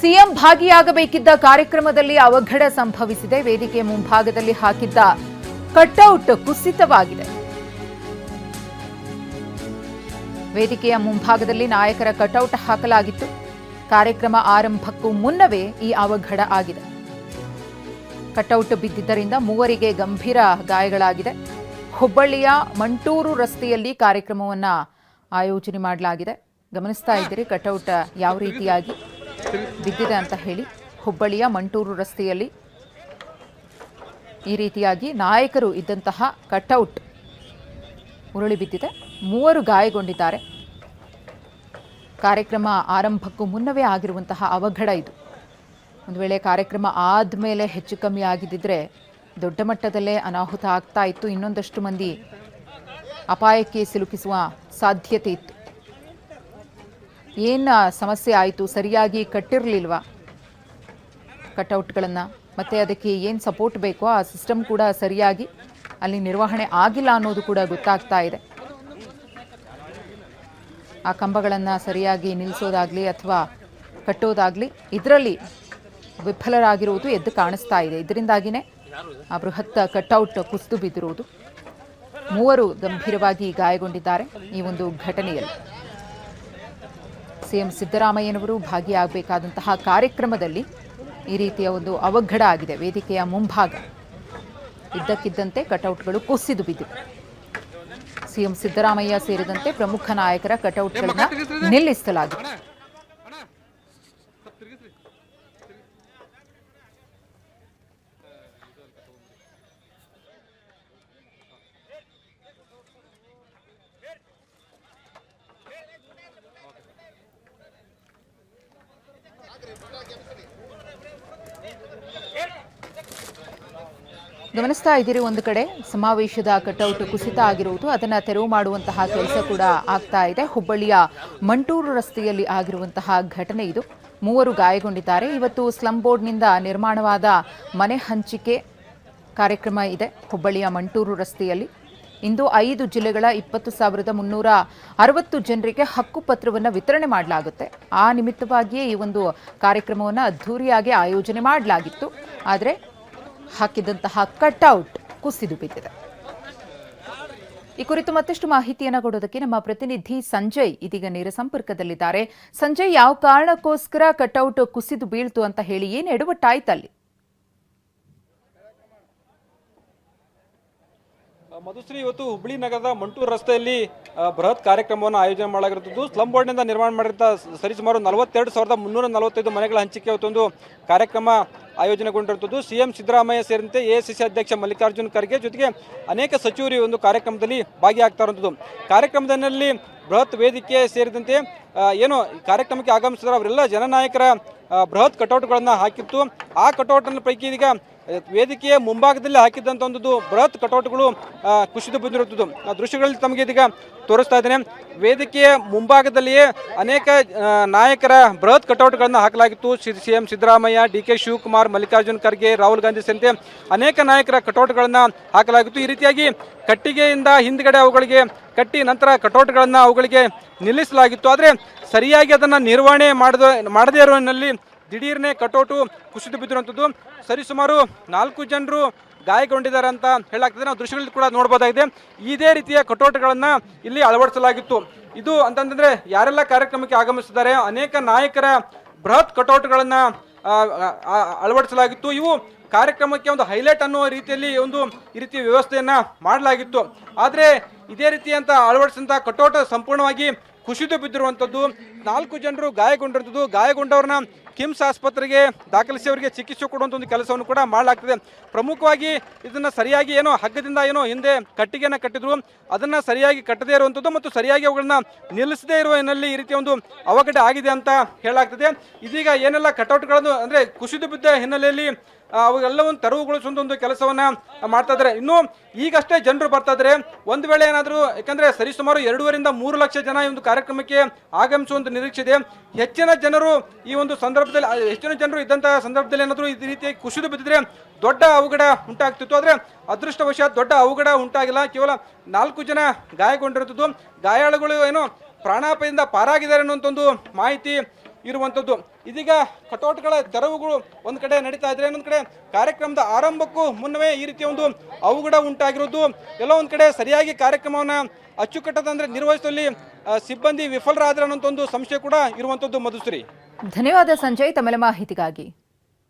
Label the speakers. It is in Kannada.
Speaker 1: ಸಿಎಂ ಭಾಗಿಯಾಗಬೇಕಿದ್ದ ಕಾರ್ಯಕ್ರಮದಲ್ಲಿ ಅವಘಡ ಸಂಭವಿಸಿದೆ. ವೇದಿಕೆ ಮುಂಭಾಗದಲ್ಲಿ ಹಾಕಿದ್ದ ಕಟ್ಔಟ್ ಕುಸಿತವಾಗಿದೆ. ವೇದಿಕೆಯ ಮುಂಭಾಗದಲ್ಲಿ ನಾಯಕರ ಕಟ್ಔಟ್ ಹಾಕಲಾಗಿತ್ತು. ಕಾರ್ಯಕ್ರಮ ಆರಂಭಕ್ಕೂ ಮುನ್ನವೇ ಈ ಅವಘಡ ಆಗಿದೆ. ಕಟ್ಔಟ್ ಬಿದ್ದಿದ್ದರಿಂದ ಮೂವರಿಗೆ ಗಂಭೀರ ಗಾಯಗಳಾಗಿದೆ. ಹುಬ್ಬಳ್ಳಿಯ ಮಂಟೂರು ರಸ್ತೆಯಲ್ಲಿ ಕಾರ್ಯಕ್ರಮವನ್ನು ಆಯೋಜನೆ ಮಾಡಲಾಗಿದೆ. ಗಮನಿಸ್ತಾ ಇದ್ದೀರಿ ಕಟ್ಔಟ್ ಯಾವ ರೀತಿಯಾಗಿ ಬಿದ್ದಿದೆ ಅಂತ ಹೇಳಿ. ಹುಬ್ಬಳ್ಳಿಯ ಮಂಟೂರು ರಸ್ತೆಯಲ್ಲಿ ಈ ರೀತಿಯಾಗಿ ನಾಯಕರು ಇದ್ದಂತಹ ಕಟ್ಔಟ್ ಉರುಳಿ ಬಿದ್ದಿದೆ. ಮೂವರು ಗಾಯಗೊಂಡಿದ್ದಾರೆ. ಕಾರ್ಯಕ್ರಮ ಆರಂಭಕ್ಕೂ ಮುನ್ನವೇ ಆಗಿರುವಂತಹ ಅವಘಡ ಇದು. ಒಂದು ವೇಳೆ ಕಾರ್ಯಕ್ರಮ ಆದಮೇಲೆ ಹೆಚ್ಚು ಕಮ್ಮಿ ಆಗಿದ್ದಿದ್ರೆ ದೊಡ್ಡ ಮಟ್ಟದಲ್ಲೇ ಅನಾಹುತ ಆಗ್ತಾ ಇತ್ತು. ಇನ್ನೊಂದಷ್ಟು ಮಂದಿ ಅಪಾಯಕ್ಕೆ ಸಿಲುಕಿಸುವ ಸಾಧ್ಯತೆ ಇತ್ತು. ಏನು ಸಮಸ್ಯೆ ಆಯಿತು? ಸರಿಯಾಗಿ ಕಟ್ಟಿರಲಿಲ್ವಾ ಕಟ್ಔಟ್ಗಳನ್ನು? ಮತ್ತು ಅದಕ್ಕೆ ಏನು ಸಪೋರ್ಟ್ ಬೇಕೋ ಆ ಸಿಸ್ಟಮ್ ಕೂಡ ಸರಿಯಾಗಿ ಅಲ್ಲಿ ನಿರ್ವಹಣೆ ಆಗಿಲ್ಲ ಅನ್ನೋದು ಕೂಡ ಗೊತ್ತಾಗ್ತಾ ಇದೆ. ಆ ಕಂಬಗಳನ್ನು ಸರಿಯಾಗಿ ನಿಲ್ಲಿಸೋದಾಗಲಿ ಅಥವಾ ಕಟ್ಟೋದಾಗಲಿ ಇದರಲ್ಲಿ ವಿಫಲರಾಗಿರುವುದು ಎದ್ದು ಕಾಣಿಸ್ತಾ ಇದೆ. ಇದರಿಂದಾಗಿಯೇ ಆ ಬೃಹತ್ ಕಟ್ಔಟ್ ಕುಸಿದು ಬಿದ್ದಿರುವುದು. ಮೂವರು ಗಂಭೀರವಾಗಿ ಗಾಯಗೊಂಡಿದ್ದಾರೆ ಈ ಒಂದು ಘಟನೆಯಲ್ಲಿ. ಸಿಎಂ ಸಿದ್ದರಾಮಯ್ಯನವರು ಭಾಗಿಯಾಗಬೇಕಾದಂತಹ ಕಾರ್ಯಕ್ರಮದಲ್ಲಿ ಈ ರೀತಿಯ ಒಂದು ಅವಘಡ ಆಗಿದೆ. ವೇದಿಕೆಯ ಮುಂಭಾಗ ಇದ್ದಕ್ಕಿದ್ದಂತೆ ಕಟೌಟ್ಗಳು ಕುಸಿದು ಬಿದ್ದಿವೆ. ಸಿಎಂ ಸಿದ್ದರಾಮಯ್ಯ ಸೇರಿದಂತೆ ಪ್ರಮುಖ ನಾಯಕರ ಕಟೌಟ್ಗಳನ್ನು ನಿಲ್ಲಿಸಲಾಗಿದೆ. ಗಮನಿಸ್ತಾ ಇದ್ದೀರಿ, ಒಂದು ಕಡೆ ಸಮಾವೇಶದ ಕಟೌಟ್ ಕುಸಿತ ಆಗಿರುವುದು, ಅದನ್ನು ತೆರವು ಮಾಡುವಂತಹ ಕೆಲಸ ಕೂಡ ಆಗ್ತಾ ಇದೆ. ಹುಬ್ಬಳ್ಳಿಯ ಮಂಟೂರು ರಸ್ತೆಯಲ್ಲಿ ಆಗಿರುವಂತಹ ಘಟನೆ ಇದು. ಮೂವರು ಗಾಯಗೊಂಡಿದ್ದಾರೆ. ಇವತ್ತು ಸ್ಲಂ ಬೋರ್ಡ್ನಿಂದ ನಿರ್ಮಾಣವಾದ ಮನೆ ಹಂಚಿಕೆ ಕಾರ್ಯಕ್ರಮ ಇದೆ ಹುಬ್ಬಳ್ಳಿಯ ಮಂಟೂರು ರಸ್ತೆಯಲ್ಲಿ. ಇಂದು 5 ಜಿಲ್ಲೆಗಳ 20,360 ಜನರಿಗೆ ಹಕ್ಕುಪತ್ರವನ್ನು ವಿತರಣೆ ಮಾಡಲಾಗುತ್ತೆ. ಆ ನಿಮಿತ್ತವಾಗಿಯೇ ಈ ಒಂದು ಕಾರ್ಯಕ್ರಮವನ್ನು ಅದ್ಧೂರಿಯಾಗಿ ಆಯೋಜನೆ ಮಾಡಲಾಗಿತ್ತು. ಆದರೆ ಹಾಕಿದಂತಹ ಕಟ್ಔಟ್ ಕುಸಿದು ಬಿದ್ದಿದೆ. ಈ ಕುರಿತು ಮತ್ತಷ್ಟು ಮಾಹಿತಿಯನ್ನು ಕೊಡೋದಕ್ಕೆ ನಮ್ಮ ಪ್ರತಿನಿಧಿ ಸಂಜಯ್ ಇದೀಗ ನೇರ ಸಂಪರ್ಕದಲ್ಲಿದ್ದಾರೆ. ಸಂಜಯ್, ಯಾವ ಕಾರಣಕ್ಕೋಸ್ಕರ ಕಟ್ಔಟ್ ಕುಸಿದು ಬೀಳ್ತು ಅಂತ ಹೇಳಿ, ಏನು ಎಡವಟ್ಟಾಯ್ತಲ್ಲಿ?
Speaker 2: ಮಧುಶ್ರೀ, ಇವತ್ತು ಹುಬ್ಬಳ್ಳಿ ನಗರದ ಮಂಟೂರು ರಸ್ತೆಯಲ್ಲಿ ಬೃಹತ್ ಕಾರ್ಯಕ್ರಮವನ್ನು ಆಯೋಜನೆ ಮಾಡಲಾಗಿರುತ್ತದೆ. ಸ್ಲಂ ಬೋರ್ಡ್ನಿಂದ ನಿರ್ಮಾಣ ಮಾಡಿದಂಥ ಸರಿಸುಮಾರು 42,345 ಮನೆಗಳ ಹಂಚಿಕೆ ಇವತ್ತೊಂದು ಕಾರ್ಯಕ್ರಮ ಆಯೋಜನೆಗೊಂಡಿರುತ್ತದೆ. ಸಿಎಂ ಸಿದ್ದರಾಮಯ್ಯ ಸೇರಿದಂತೆ ಎಐಸಿಸಿ ಅಧ್ಯಕ್ಷ ಮಲ್ಲಿಕಾರ್ಜುನ್ ಖರ್ಗೆ ಜೊತೆಗೆ ಅನೇಕ ಸಚಿವರು ಈ ಒಂದು ಕಾರ್ಯಕ್ರಮದಲ್ಲಿ ಭಾಗಿಯಾಗ್ತಾ ಇರುವಂಥದ್ದು. ಕಾರ್ಯಕ್ರಮದಲ್ಲಿ ಬೃಹತ್ ವೇದಿಕೆ ಸೇರಿದಂತೆ ಏನು ಕಾರ್ಯಕ್ರಮಕ್ಕೆ ಆಗಮಿಸಿದ್ರೆ ಅವರೆಲ್ಲ ಜನನಾಯಕರ ಬೃಹತ್ ಕಟೌಟ್ಗಳನ್ನು ಹಾಕಿತ್ತು. ಆ ಕಟೌಟ್ನ ಪೈಕಿ ಇದೀಗ ವೇದಿಕೆಯ ಮುಂಭಾಗದಲ್ಲಿ ಹಾಕಿದ್ದಂಥ ಒಂದು ಬೃಹತ್ ಕಟೌಟ್ಗಳು ಕುಸಿದು ಬಿದ್ದಿರುತ್ತದೆ. ಆ ದೃಶ್ಯಗಳಲ್ಲಿ ತಮಗೆ ಇದೀಗ ತೋರಿಸ್ತಾ ಇದ್ದೇನೆ. ವೇದಿಕೆಯ ಮುಂಭಾಗದಲ್ಲಿಯೇ ಅನೇಕ ನಾಯಕರ ಬೃಹತ್ ಕಟೌಟ್ಗಳನ್ನು ಹಾಕಲಾಗಿತ್ತು. ಸಿಎಂ ಸಿದ್ದರಾಮಯ್ಯ, ಡಿ.ಕೆ. ಶಿವಕುಮಾರ್, ಮಲ್ಲಿಕಾರ್ಜುನ್ ಖರ್ಗೆ, ರಾಹುಲ್ ಗಾಂಧಿ ಸೇರಿದಂತೆ ಅನೇಕ ನಾಯಕರ ಕಟೌಟ್ಗಳನ್ನು ಹಾಕಲಾಗಿತ್ತು. ಈ ರೀತಿಯಾಗಿ ಕಟ್ಟಿಗೆಯಿಂದ ಹಿಂದ್ಗಡೆ ಅವುಗಳಿಗೆ ಕಟ್ಟಿ ನಂತರ ಕಟೌಟ್ಗಳನ್ನು ಅವುಗಳಿಗೆ ನಿಲ್ಲಿಸಲಾಗಿತ್ತು. ಆದರೆ ಸರಿಯಾಗಿ ಅದನ್ನು ನಿರ್ವಹಣೆ ಮಾಡದೇ ಇರುವಲ್ಲಿ ದಿಢೀರ್ನೆ ಕಟೌಟು ಕುಸಿದು ಬಿದ್ದಿರುವಂಥದ್ದು. ಸರಿಸುಮಾರು 4 ಜನರು ಗಾಯಗೊಂಡಿದ್ದಾರೆ ಅಂತ ಹೇಳಲಾಗ್ತದೆ. ನಾವು ದೃಶ್ಯಗಳಲ್ಲಿ ಕೂಡ ನೋಡ್ಬೋದಾಗಿದೆ. ಇದೇ ರೀತಿಯ ಕಟೌಟ್ಗಳನ್ನು ಇಲ್ಲಿ ಅಳವಡಿಸಲಾಗಿತ್ತು. ಇದು ಅಂತಂದ್ರೆ ಯಾರೆಲ್ಲ ಕಾರ್ಯಕ್ರಮಕ್ಕೆ ಆಗಮಿಸಿದ್ದಾರೆ ಅನೇಕ ನಾಯಕರ ಬೃಹತ್ ಕಟೌಟ್ಗಳನ್ನು ಅಳವಡಿಸಲಾಗಿತ್ತು. ಇವು ಕಾರ್ಯಕ್ರಮಕ್ಕೆ ಒಂದು ಹೈಲೈಟ್ ಅನ್ನುವ ರೀತಿಯಲ್ಲಿ ಈ ರೀತಿಯ ವ್ಯವಸ್ಥೆಯನ್ನ ಮಾಡಲಾಗಿತ್ತು. ಆದರೆ ಇದೇ ರೀತಿಯಂತ ಅಳವಡಿಸಿದಂಥ ಕಟೌಟ್ ಸಂಪೂರ್ಣವಾಗಿ ಕುಸಿದು ಬಿದ್ದಿರುವಂಥದ್ದು. 4 ಜನರು ಗಾಯಗೊಂಡಿರುವಂಥದ್ದು. ಗಾಯಗೊಂಡವ್ರನ್ನ ಕಿಮ್ಸ್ ಆಸ್ಪತ್ರೆಗೆ ದಾಖಲಿಸಿ ಅವರಿಗೆ ಚಿಕಿತ್ಸೆ ಕೊಡುವಂಥ ಒಂದು ಕೆಲಸವನ್ನು ಕೂಡ ಮಾಡಲಾಗ್ತದೆ. ಪ್ರಮುಖವಾಗಿ ಇದನ್ನು ಸರಿಯಾಗಿ ಏನೋ ಹಗ್ಗದಿಂದ ಏನೋ ಹಿಂದೆ ಕಟ್ಟಿಗೆಯನ್ನು ಕಟ್ಟಿದ್ರು, ಅದನ್ನು ಸರಿಯಾಗಿ ಕಟ್ಟದೇ ಇರುವಂಥದ್ದು ಮತ್ತು ಸರಿಯಾಗಿ ಅವುಗಳನ್ನ ನಿಲ್ಲಿಸದೇ ಇರುವ ಹಿನ್ನೆಲೆಯಲ್ಲಿ ಈ ರೀತಿಯ ಒಂದು ಅವಘಡ ಆಗಿದೆ ಅಂತ ಹೇಳಲಾಗ್ತದೆ. ಇದೀಗ ಏನೆಲ್ಲ ಕಟೌಟ್ಗಳನ್ನು ಅಂದರೆ ಕುಸಿದು ಬಿದ್ದ ಹಿನ್ನೆಲೆಯಲ್ಲಿ ಅವೆಲ್ಲವನ್ನು ತೆರವುಗೊಳಿಸುವಂಥ ಒಂದು ಕೆಲಸವನ್ನ ಮಾಡ್ತಾ ಇದ್ದಾರೆ. ಇನ್ನು ಈಗಷ್ಟೇ ಜನರು ಬರ್ತಾ ಇದ್ದಾರೆ. ಒಂದು ವೇಳೆ ಏನಾದರೂ, ಯಾಕಂದ್ರೆ ಸರಿಸುಮಾರು 2.5-3 ಲಕ್ಷ ಜನ ಈ ಒಂದು ಕಾರ್ಯಕ್ರಮಕ್ಕೆ ಆಗಮಿಸುವಂತ ನಿರೀಕ್ಷೆ ಇದೆ. ಹೆಚ್ಚಿನ ಜನರು ಈ ಒಂದು ಸಂದರ್ಭದಲ್ಲಿ ಹೆಚ್ಚಿನ ಜನರು ಇದ್ದಂತಹ ಸಂದರ್ಭದಲ್ಲಿ ಏನಾದರೂ ಈ ರೀತಿಯಾಗಿ ಕುಸಿದು ಬಿದ್ದಿದ್ರೆ ದೊಡ್ಡ ಅವಘಡ ಉಂಟಾಗ್ತಿತ್ತು. ಆದರೆ ಅದೃಷ್ಟವಶಾತ್ ದೊಡ್ಡ ಅವಘಡ ಉಂಟಾಗಿಲ್ಲ. ಕೇವಲ 4 ಜನ ಗಾಯಗೊಂಡಿರುತ್ತದೆ. ಗಾಯಾಳುಗಳು ಏನೋ ಪ್ರಾಣಾಪಾಯದಿಂದ ಪಾರಾಗಿದ್ದಾರೆ ಅನ್ನುವಂಥ ಒಂದು ಮಾಹಿತಿ ಇರುವಂಥದ್ದು. ಇದೀಗ ಕಟೌಟ್ಗಳ ತೆರವುಗಳು ಒಂದು ಕಡೆ ನಡೀತಾ ಇದ್ರೆ, ಇನ್ನೊಂದು ಕಡೆ ಕಾರ್ಯಕ್ರಮದ ಆರಂಭಕ್ಕೂ ಮುನ್ನವೇ ಈ ರೀತಿಯ ಒಂದು ಅವಘಡ ಉಂಟಾಗಿರೋದು, ಎಲ್ಲೋ ಒಂದು ಕಡೆ ಸರಿಯಾಗಿ ಕಾರ್ಯಕ್ರಮವನ್ನು ಅಚ್ಚುಕಟ್ಟದಂದ್ರೆ ನಿರ್ವಹಿಸುವಲ್ಲಿ ಸಿಬ್ಬಂದಿ ವಿಫಲರಾದ್ರೆ ಅನ್ನೋಂಥ ಒಂದು ಸಂಶಯ ಕೂಡ ಇರುವಂಥದ್ದು. ಮಧುಶ್ರೀ,
Speaker 1: ಧನ್ಯವಾದ ಸಂಜಯ್ ತಮ್ಮೆಲ್ಲ ಮಾಹಿತಿಗಾಗಿ.